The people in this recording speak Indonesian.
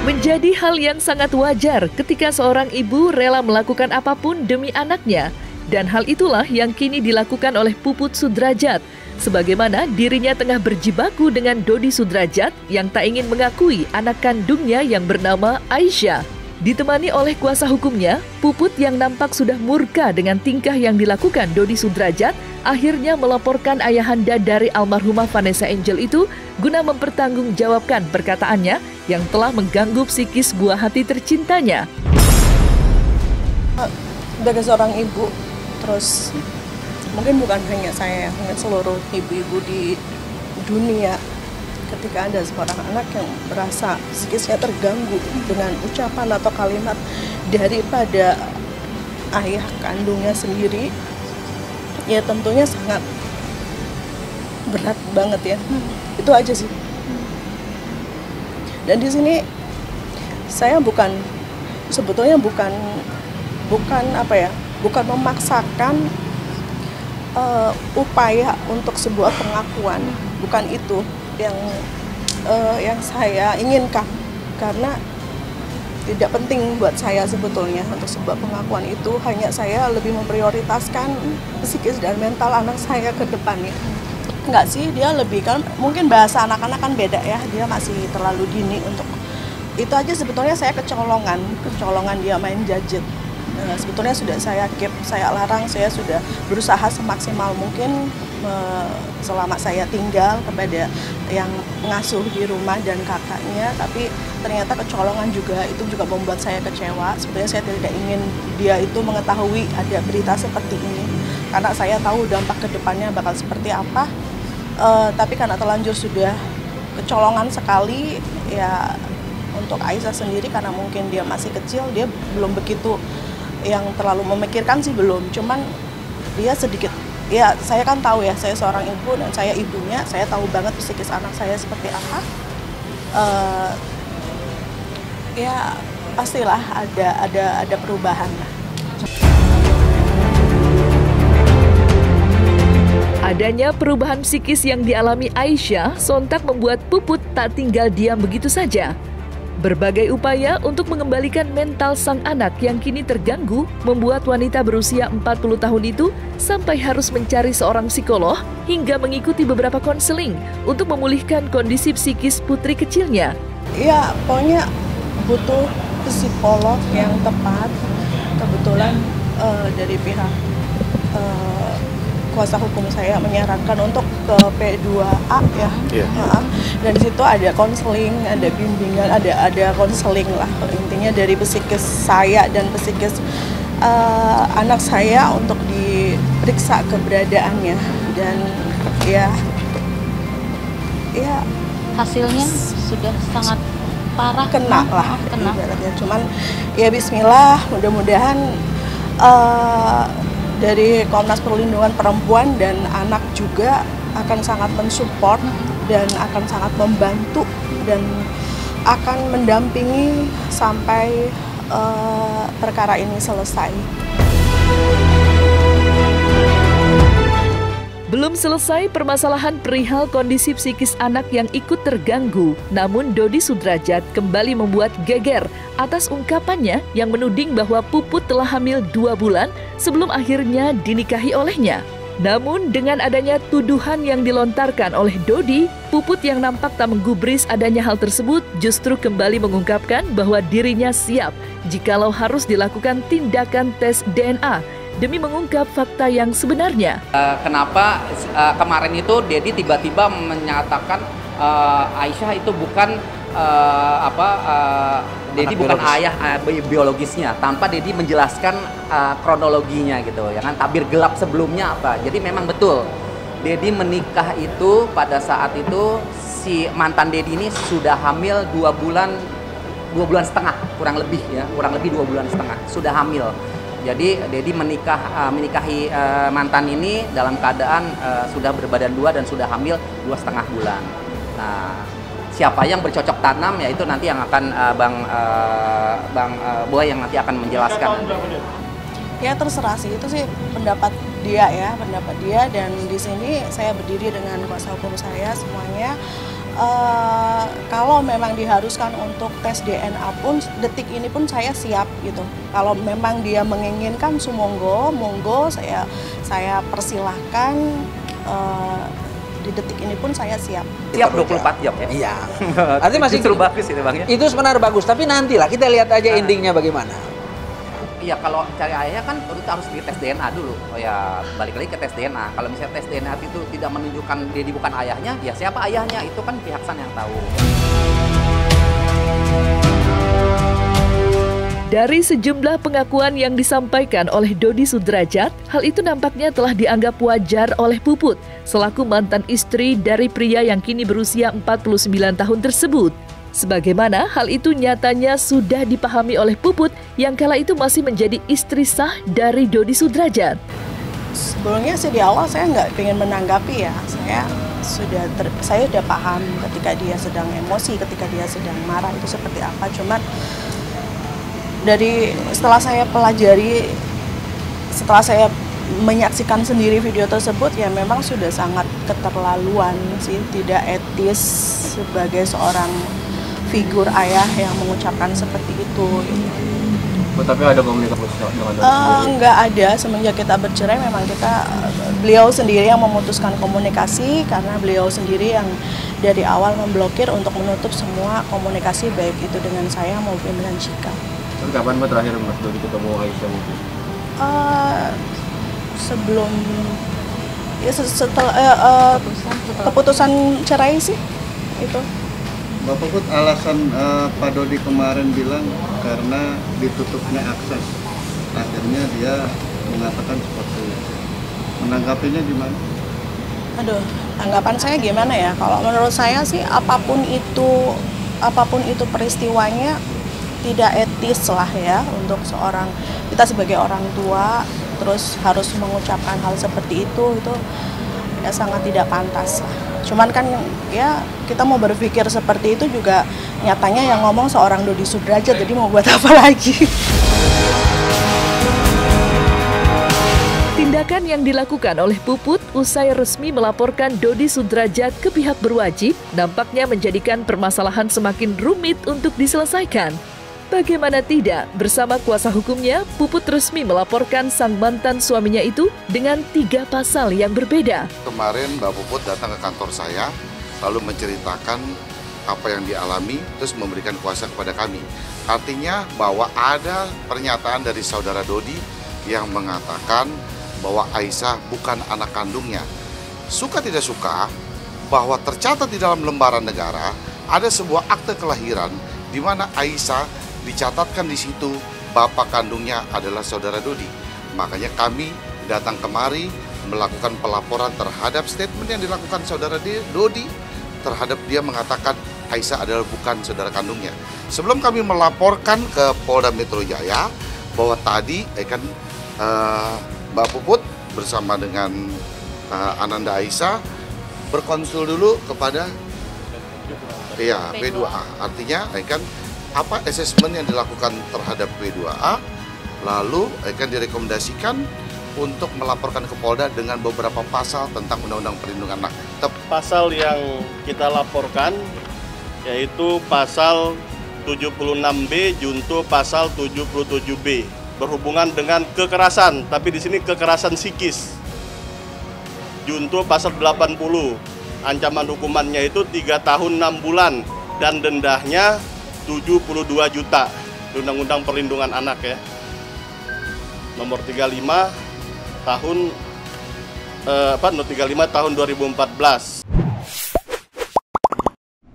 Menjadi hal yang sangat wajar ketika seorang ibu rela melakukan apapun demi anaknya. Dan hal itulah yang kini dilakukan oleh Puput Sudrajat. Sebagaimana dirinya tengah berjibaku dengan Dodi Sudrajat yang tak ingin mengakui anak kandungnya yang bernama Aisyah. Ditemani oleh kuasa hukumnya, Puput yang nampak sudah murka dengan tingkah yang dilakukan Dodi Sudrajat akhirnya melaporkan ayahanda dari almarhumah Vanessa Angel itu guna mempertanggungjawabkan perkataannya yang telah mengganggu psikis buah hati tercintanya. Sebagai seorang ibu, terus mungkin bukan hanya saya, mungkin seluruh ibu-ibu di dunia, ketika ada seorang anak yang merasa psikisnya terganggu dengan ucapan atau kalimat daripada ayah kandungnya sendiri, ya tentunya sangat berat banget ya. Itu aja sih. Dan di sini saya sebetulnya bukan memaksakan upaya untuk sebuah pengakuan, bukan itu yang saya inginkan, karena tidak penting buat saya sebetulnya untuk sebuah pengakuan itu. Hanya saya lebih memprioritaskan psikis dan mental anak saya ke depannya. Enggak sih, dia lebih kan, mungkin bahasa anak-anak kan beda ya, dia masih terlalu dini untuk itu aja. Sebetulnya saya kecolongan dia main gadget. Sebetulnya sudah saya keep, saya larang, saya sudah berusaha semaksimal mungkin selama saya tinggal kepada yang mengasuh di rumah dan kakaknya, tapi ternyata kecolongan juga, itu juga membuat saya kecewa. Sebetulnya saya tidak ingin dia itu mengetahui ada berita seperti ini, karena saya tahu dampak ke depannya bakal seperti apa. Tapi karena terlanjur sudah kecolongan sekali, ya untuk Aisyah sendiri karena mungkin dia masih kecil, dia belum begitu yang terlalu memikirkan sih, belum. Cuman dia sedikit, ya saya kan tahu ya, saya seorang ibu dan saya ibunya, saya tahu banget psikis anak saya seperti apa. Ya pastilah ada perubahan lah. Adanya perubahan psikis yang dialami Aisyah sontak membuat Puput tak tinggal diam begitu saja. Berbagai upaya untuk mengembalikan mental sang anak yang kini terganggu membuat wanita berusia 40 tahun itu sampai harus mencari seorang psikolog hingga mengikuti beberapa konseling untuk memulihkan kondisi psikis putri kecilnya. Ya, pokoknya butuh psikolog yang tepat. Kebetulan dari pihak kuasa hukum saya menyarankan untuk ke P2A ya. Dan di situ ada konseling, ada bimbingan, ada konseling lah, intinya dari psikis saya dan psikis anak saya untuk diperiksa keberadaannya. Dan ya hasilnya sudah sangat parah, kena ibaratnya. Cuman ya bismillah, mudah-mudahan dari Komnas Perlindungan Perempuan dan Anak juga akan sangat mensupport dan akan sangat membantu dan akan mendampingi sampai perkara ini selesai. Belum selesai permasalahan perihal kondisi psikis anak yang ikut terganggu, namun Dodi Sudrajat kembali membuat geger atas ungkapannya yang menuding bahwa Puput telah hamil 2 bulan sebelum akhirnya dinikahi olehnya. Namun dengan adanya tuduhan yang dilontarkan oleh Dodi, Puput yang nampak tak menggubris adanya hal tersebut justru kembali mengungkapkan bahwa dirinya siap jikalau harus dilakukan tindakan tes DNA demi mengungkap fakta yang sebenarnya. Kenapa kemarin itu Dedi tiba-tiba menyatakan Aisyah itu bukan Dedi bukan ayah biologisnya, tanpa Dedi menjelaskan kronologinya gitu ya kan, tabir gelap sebelumnya apa. Jadi memang betul Dedi menikah itu pada saat itu si mantan Dedi ini sudah hamil 2 bulan setengah, kurang lebih 2 bulan setengah sudah hamil. Jadi Dedi menikahi mantan ini dalam keadaan sudah berbadan 2 dan sudah hamil 2,5 bulan. Nah, siapa yang bercocok tanam ya itu nanti yang akan Bang Boy yang nanti akan menjelaskan. Ya terserah sih, itu sih pendapat dia ya, pendapat dia, dan di sini saya berdiri dengan kuasa hukum saya semuanya. Kalau memang diharuskan untuk tes DNA pun, detik ini pun saya siap gitu. Kalau memang dia menginginkan, monggo saya persilahkan. Di detik ini pun saya siap. Siap 24 jam ya? Iya. Artinya masih justru bagus itu Bang ya? Itu sebenarnya bagus, tapi nantilah kita lihat aja endingnya bagaimana. Iya, kalau cari ayahnya kan kita harus di tes DNA dulu. Oh ya, balik lagi ke tes DNA. Kalau misalnya tes DNA itu tidak menunjukkan Dedi bukan ayahnya, ya siapa ayahnya? Itu kan pihak sana yang tahu. Dari sejumlah pengakuan yang disampaikan oleh Dodi Sudrajat, hal itu nampaknya telah dianggap wajar oleh Puput, selaku mantan istri dari pria yang kini berusia 49 tahun tersebut. Sebagaimana hal itu nyatanya sudah dipahami oleh Puput yang kala itu masih menjadi istri sah dari Dodi Sudrajat. Sebelumnya sih di awal saya nggak ingin menanggapi ya, saya sudah paham ketika dia sedang emosi, ketika dia sedang marah itu seperti apa. Cuman setelah saya pelajari, setelah saya menyaksikan sendiri video tersebut, ya memang sudah sangat keterlaluan sih, tidak etis sebagai seorang figur ayah yang mengucapkan seperti itu. Tapi ada komunikasi dengan nggak ada, semenjak kita bercerai memang beliau sendiri yang memutuskan komunikasi, karena beliau sendiri yang dari awal memblokir untuk menutup semua komunikasi baik itu dengan saya maupun dengan Chika. Kapan terakhir Mas Dodi ketemu Aisyah mungkin? Sebelum ya setelah keputusan cerai sih itu. Bapak Put, alasan Pak Dodi kemarin bilang karena ditutupnya akses, akhirnya dia mengatakan seperti itu. Menanggapinya gimana? Aduh, tanggapan saya gimana ya? Kalau menurut saya sih apapun itu peristiwanya tidak etis lah ya untuk kita sebagai orang tua terus harus mengucapkan hal seperti itu ya sangat tidak pantas lah. Cuman kan ya kita mau berpikir seperti itu juga nyatanya yang ngomong seorang Dodi Sudrajat, jadi mau buat apa lagi? Tindakan yang dilakukan oleh Puput usai resmi melaporkan Dodi Sudrajat ke pihak berwajib nampaknya menjadikan permasalahan semakin rumit untuk diselesaikan. Bagaimana tidak, bersama kuasa hukumnya, Puput resmi melaporkan sang mantan suaminya itu dengan 3 pasal yang berbeda. Kemarin Mbak Puput datang ke kantor saya, lalu menceritakan apa yang dialami, terus memberikan kuasa kepada kami. Artinya bahwa ada pernyataan dari saudara Dodi yang mengatakan bahwa Aisyah bukan anak kandungnya. Suka tidak suka, bahwa tercatat di dalam lembaran negara ada sebuah akte kelahiran di mana Aisyah dicatatkan di situ bapak kandungnya adalah saudara Dodi. Makanya kami datang kemari melakukan pelaporan terhadap statement yang dilakukan saudara Dodi terhadap dia mengatakan Aisyah adalah bukan saudara kandungnya. Sebelum kami melaporkan ke Polda Metro Jaya bahwa tadi Mbak Puput bersama dengan Ananda Aisyah berkonsul dulu kepada P2A. Artinya apa asesmen yang dilakukan terhadap P2A, lalu akan direkomendasikan untuk melaporkan ke Polda dengan beberapa pasal tentang Undang-Undang Perlindungan Anak. Pasal yang kita laporkan yaitu pasal 76B junto pasal 77B berhubungan dengan kekerasan, tapi di sini kekerasan psikis. Junto pasal 80, ancaman hukumannya itu 3 tahun 6 bulan dan dendanya 72 juta. Undang-Undang Perlindungan Anak ya. Nomor 35 tahun 2014.